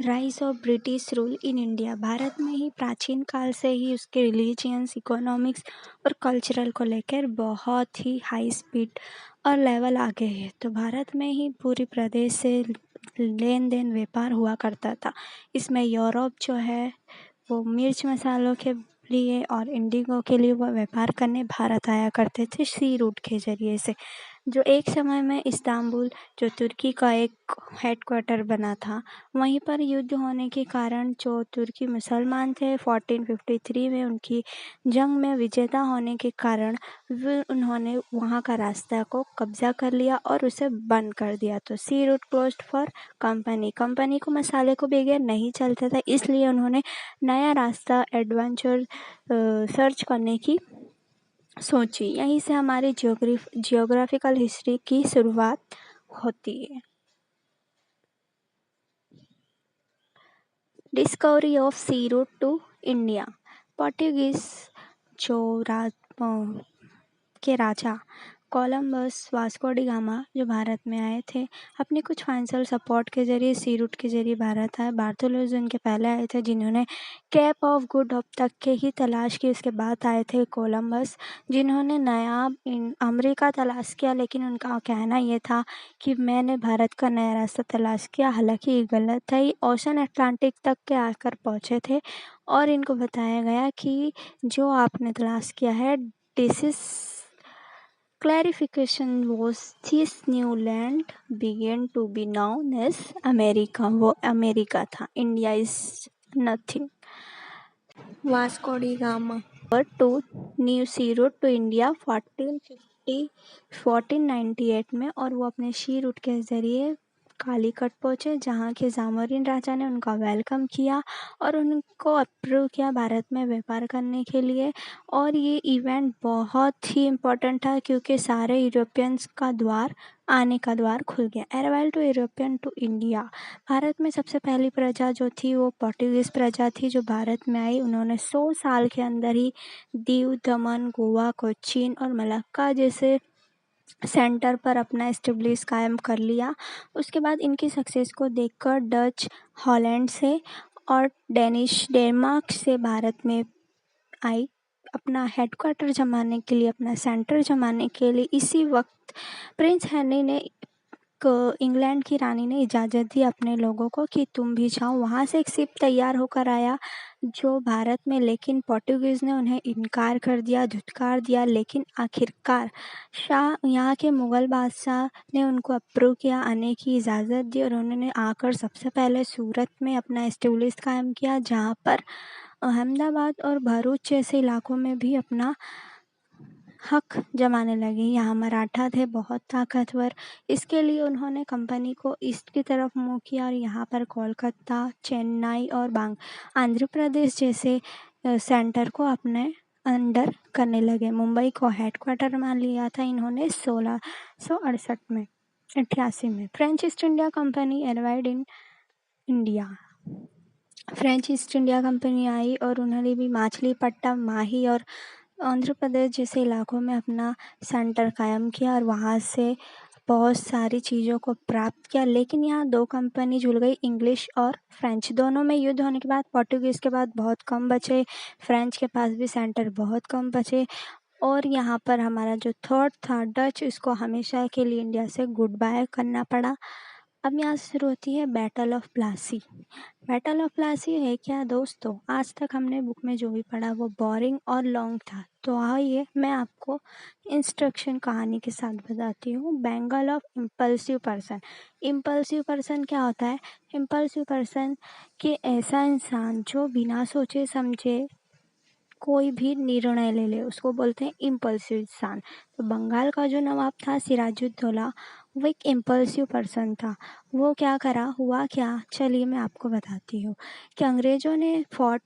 Rise of British rule in India. Bharat में ही प्राचीन काल से ही उसके रिलीजियंस, इकोनॉमिक्स और कल्चरल को लेकर बहुत ही हाई स्पीड और लेवल आगे है। तो भारत में ही पूरी प्रदेश से लेन देन व्यापार हुआ करता था। इसमें यूरोप जो है वो मिर्च मसालों के लिए और इंडिगो के लिए वो व्यापार करने भारत आया करते थे सी रूट के जरिए से, जो एक समय में इस्तांबुल, जो तुर्की का एक हेडक्वार्टर बना था, वहीं पर युद्ध होने के कारण जो तुर्की मुसलमान थे 1453 में उनकी जंग में विजेता होने के कारण उन्होंने वहाँ का रास्ता को कब्जा कर लिया और उसे बंद कर दिया। तो सी रूट क्लोज्ड फॉर कंपनी को मसाले को बगैर नहीं चलता था, इसलिए उन्होंने नया रास्ता एडवेंचर सर्च करने की सोची। यहीं से हमारी जियोग्राफिकल हिस्ट्री की शुरुआत होती है। Discovery of sea route to India. Portuguese के राजा कोलंबस वास्को डी गामा जो भारत में आए थे, अपने कुछ फाइनेंशियल सपोर्ट के जरिए सी रूट के जरिए भारत आए। बार्थोलोमेव उनके पहले आए थे, जिन्होंने केप ऑफ गुड होप तक के ही तलाश की। उसके बाद आए थे कोलंबस, जिन्होंने नया अमेरिका तलाश किया, लेकिन उनका कहना ये था कि मैंने भारत का नया रास्ता तलाश किया। हालांकि ये गलत था। ये ओशन अटलांटिक तक के आकर पहुंचे थे और इनको बताया गया कि जो आपने तलाश किया है, this is clarification was this new land began to be known as America। वो अमेरिका था। India is nothing. Vasco da Gama to new sea route to India 1498 में, और वो अपने सी रूट के जरिए कालीकट पहुंचे, जहाँ के जामोरिन राजा ने उनका वेलकम किया और उनको अप्रूव किया भारत में व्यापार करने के लिए। और ये इवेंट बहुत ही इम्पोर्टेंट था क्योंकि सारे यूरोपियंस का आने का द्वार खुल गया। Arrival to European to India. Bharat में सबसे पहली प्रजा जो थी वो पोर्टुगीज प्रजा थी जो भारत में आई। उन्होंने 100 साल के अंदर ही दीव, दमन, गोवा, कोचीन और मलक्का जैसे सेंटर पर अपना एस्टेब्लिश कायम कर लिया। उसके बाद इनकी सक्सेस को देखकर डच हॉलैंड से और डेनमार्क से भारत में आई अपना हेडक्वार्टर जमाने के लिए, अपना सेंटर जमाने के लिए। इसी वक्त प्रिंस हेनरी ने इंग्लैंड की रानी ने इजाज़त दी अपने लोगों को कि तुम भी जाओ। वहाँ से एक शिप तैयार होकर आया जो भारत में, लेकिन पोर्टुगीज़ ने उन्हें इनकार कर दिया, धुतकार दिया। लेकिन आखिरकार यहाँ के मुग़ल बादशाह ने उनको अप्रूव किया, आने की इजाज़त दी और उन्होंने आकर सबसे पहले सूरत में अपना एस्टेब्लिश कायम किया, जहाँ पर अहमदाबाद और भरूच जैसे इलाकों में भी अपना हक जमाने लगे। यहाँ मराठा थे बहुत ताकतवर, इसके लिए उन्होंने कंपनी को ईस्ट की तरफ मूव किया और यहाँ पर कोलकाता, चेन्नई और आंध्र प्रदेश जैसे सेंटर को अपने अंडर करने लगे। मुंबई को हेडक्वार्टर मान लिया था इन्होंने 1668 में 88 में। French East India company arrived in India. French East India company आई और उन्होंने भी मछलीपट्टनम, माही और आंध्र प्रदेश जैसे इलाकों में अपना सेंटर कायम किया और वहाँ से बहुत सारी चीज़ों को प्राप्त किया। लेकिन यहाँ दो कंपनी जुड़ गई, इंग्लिश और फ्रेंच। दोनों में युद्ध होने के बाद पोर्टुगीज़ के बाद बहुत कम बचे, फ्रेंच के पास भी सेंटर बहुत कम बचे। और यहाँ पर हमारा जो थॉट था डच, इसको हमेशा के लिए इंडिया से गुड बाय करना पड़ा। अब यहाँ से शुरू होती है battle of Plassey. Battle of Plassey है क्या दोस्तों? आज तक हमने बुक में जो भी पढ़ा वो बोरिंग और लॉन्ग था। तो आइए मैं आपको इंस्ट्रक्शन कहानी के साथ बताती हूँ। Bengal of impulsive person. Impulsive person क्या होता है? इम्पल्सिव पर्सन कि ऐसा इंसान जो बिना सोचे समझे कोई भी निर्णय ले ले, उसको बोलते हैं इम्पल्सिव इंसान। तो बंगाल का जो नवाब था सिराजुद्दौला, वो एक इम्पल्सिव पर्सन था। वो क्या करा, हुआ क्या, चलिए मैं आपको बताती हूँ कि अंग्रेज़ों ने फोर्ट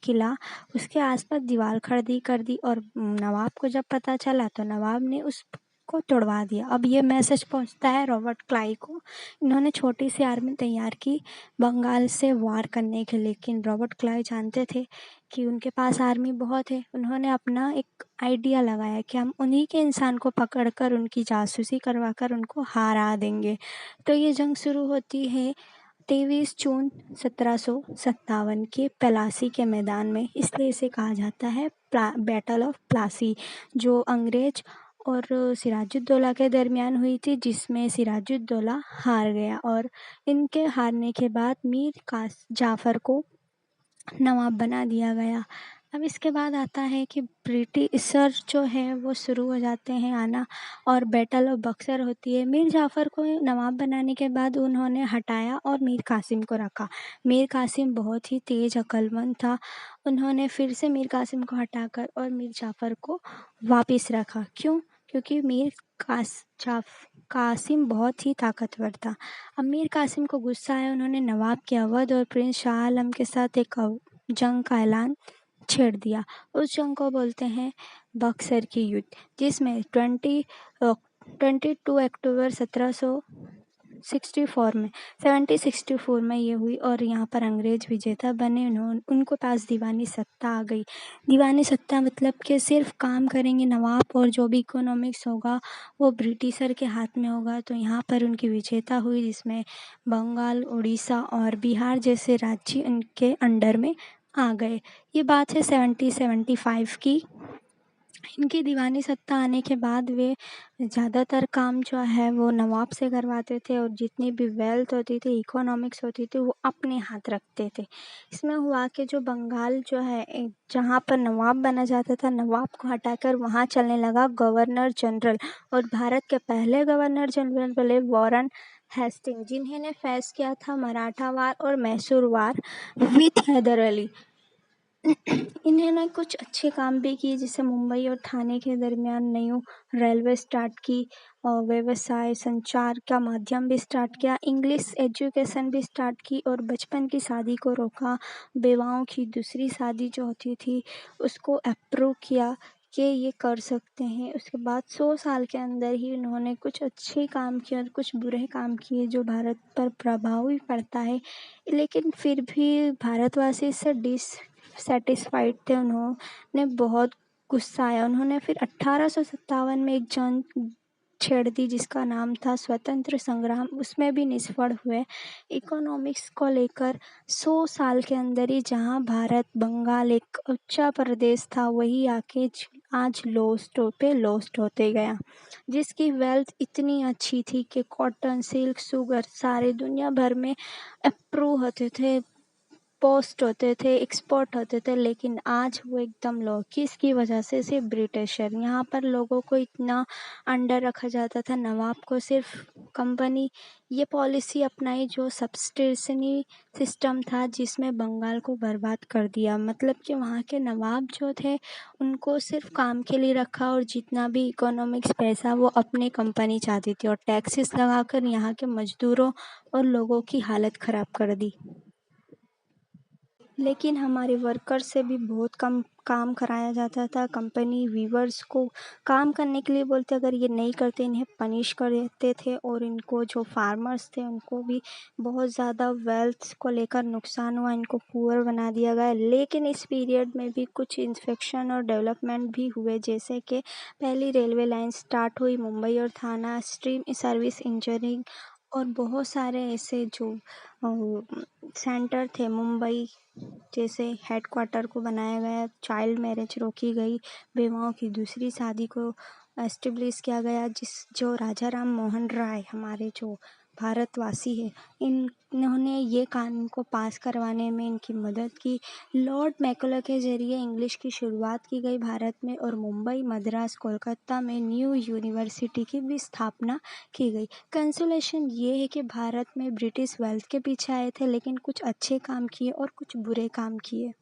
किला, उसके आसपास दीवार खड़ी कर दी और नवाब को जब पता चला तो नवाब ने उसको तोड़वा दिया। अब ये मैसेज पहुंचता है रॉबर्ट क्लाइव को। इन्होंने छोटी सी आर्मी तैयार की बंगाल से वार करने के लिए, लेकिन रॉबर्ट क्लाइव जानते थे कि उनके पास आर्मी बहुत है। उन्होंने अपना एक आइडिया लगाया कि हम उन्हीं के इंसान को पकड़कर उनकी जासूसी करवाकर उनको हरा देंगे। तो ये जंग शुरू होती है 23 जून 1757 के प्लासी के मैदान में, इसलिए इसे कहा जाता है बैटल ऑफ प्लासी, जो अंग्रेज और सिराजुद्दौला के दरमियान हुई थी, जिसमें सिराजुद्दौला हार गया और इनके हारने के बाद मीर कास जाफर को नवाब बना दिया गया। अब इसके बाद आता है कि ब्रिटिशर जो है वो शुरू हो जाते हैं आना और बैटल ऑफ बक्सर होती है। मीर जाफ़र को नवाब बनाने के बाद उन्होंने हटाया और मीर कासिम को रखा। मीर कासिम बहुत ही तेज़ अक्लमंद था। उन्होंने फिर से मीर कासिम को हटाकर और मीर जाफ़र को वापस रखा। क्यों? क्योंकि कासिम बहुत ही ताकतवर था। अब मीर कासिम को गुस्सा आया, उन्होंने नवाब के अवध और प्रिंस शाह आलम के साथ एक जंग का ऐलान छेड़ दिया। उस जंग को बोलते हैं बक्सर की युद्ध, जिसमें 22 अक्टूबर 1764 में ये हुई और यहाँ पर अंग्रेज विजेता बने। उनको पास दीवानी सत्ता आ गई। दीवानी सत्ता मतलब कि सिर्फ काम करेंगे नवाब और जो भी इकोनॉमिक्स होगा वो ब्रिटिशर के हाथ में होगा। तो यहाँ पर उनकी विजेता हुई, जिसमें बंगाल, उड़ीसा और बिहार जैसे राज्य उनके अंडर में आ गए। ये बात है 1775 की। इनकी दीवानी सत्ता आने के बाद वे ज़्यादातर काम जो है वो नवाब से करवाते थे और जितनी भी वेल्थ होती थी, इकोनॉमिक्स होती थी, वो अपने हाथ रखते थे। इसमें हुआ कि जो बंगाल जो है जहाँ पर नवाब बना जाता था, नवाब को हटाकर वहाँ चलने लगा गवर्नर जनरल और भारत के पहले गवर्नर जनरल बने वॉरेन हेस्टिंग, जिन्होंने फैस किया था मराठा वार और मैसूर वार विथ हैदर अली। इन्होंने कुछ अच्छे काम भी किए, जैसे मुंबई और थाने के दरमियान नई रेलवे स्टार्ट की और व्यवसाय संचार का माध्यम भी स्टार्ट किया, इंग्लिश एजुकेशन भी स्टार्ट की और बचपन की शादी को रोका। बेवाओं की दूसरी शादी जो होती थी उसको अप्रूव किया कि ये कर सकते हैं। उसके बाद 100 साल के अंदर ही उन्होंने कुछ अच्छे काम किए और कुछ बुरे काम किए जो भारत पर प्रभाव भी पड़ता है, लेकिन फिर भी भारतवासी इससे सेटिस्फाइड थे। उन्होंने बहुत गुस्सा आया। उन्होंने फिर 1857 में एक जंग छेड़ दी जिसका नाम था स्वतंत्र संग्राम, उसमें भी निष्फल हुए। इकोनॉमिक्स को लेकर 100 साल के अंदर ही जहां भारत बंगाल एक ऊंचा प्रदेश था, वही आके आज लोस्ट होते गया, जिसकी वेल्थ इतनी अच्छी थी कि कॉटन, सिल्क, शुगर सारे दुनिया भर में अप्रूव होते थे, पोस्ट होते थे, एक्सपोर्ट होते थे, लेकिन आज वो एकदम लो। किसकी वजह से? सिर्फ ब्रिटिशर। यहाँ पर लोगों को इतना अंडर रखा जाता था, नवाब को सिर्फ कंपनी ये पॉलिसी अपनाई जो सब्सिडियरी सिस्टम था, जिसमें बंगाल को बर्बाद कर दिया। मतलब कि वहाँ के नवाब जो थे उनको सिर्फ काम के लिए रखा और जितना भी इकोनॉमिक्स पैसा वो अपनी कंपनी चाहती थी और टैक्सेस लगाकर यहाँ के मजदूरों और लोगों की हालत ख़राब कर दी। लेकिन हमारे वर्कर से भी बहुत कम काम कराया जाता था। कंपनी वीवर्स को काम करने के लिए बोलते, अगर ये नहीं करते इन्हें पनिश कर देते थे और इनको जो फार्मर्स थे उनको भी बहुत ज़्यादा वेल्थ को लेकर नुकसान हुआ, इनको पुअर बना दिया गया। लेकिन इस पीरियड में भी कुछ इंस्पेक्शन और डेवलपमेंट भी हुए, जैसे कि पहली रेलवे लाइन स्टार्ट हुई मुंबई और थाना, स्ट्रीम सर्विस इंजीनियरिंग और बहुत सारे ऐसे जो सेंटर थे मुंबई जैसे हेडक्वार्टर को बनाया गया, चाइल्ड मैरिज रोकी गई, बेवाओं की दूसरी शादी को एस्टेब्लिश किया गया। जो राजा राम मोहन राय हमारे जो भारतवासी है, इन्होंने ये कानून को पास करवाने में इनकी मदद की। लॉर्ड मैकॉले के जरिए इंग्लिश की शुरुआत की गई भारत में और मुंबई, मद्रास, कोलकाता में न्यू यूनिवर्सिटी की भी स्थापना की गई। कंसोलेशन ये है कि भारत में ब्रिटिश वेल्थ के पीछे आए थे, लेकिन कुछ अच्छे काम किए और कुछ बुरे काम किए।